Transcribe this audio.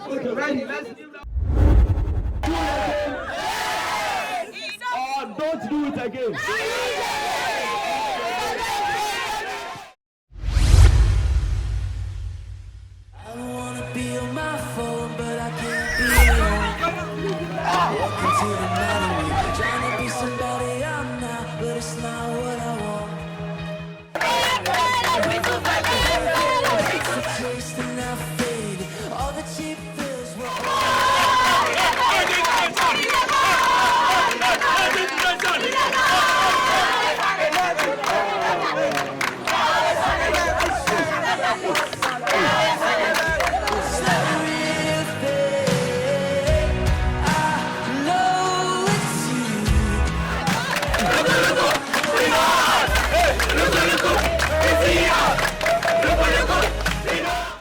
Okay, ready? Let's give that. Don't do it again. I don't wanna be on my phone, but I can't be alone. Walking to the night.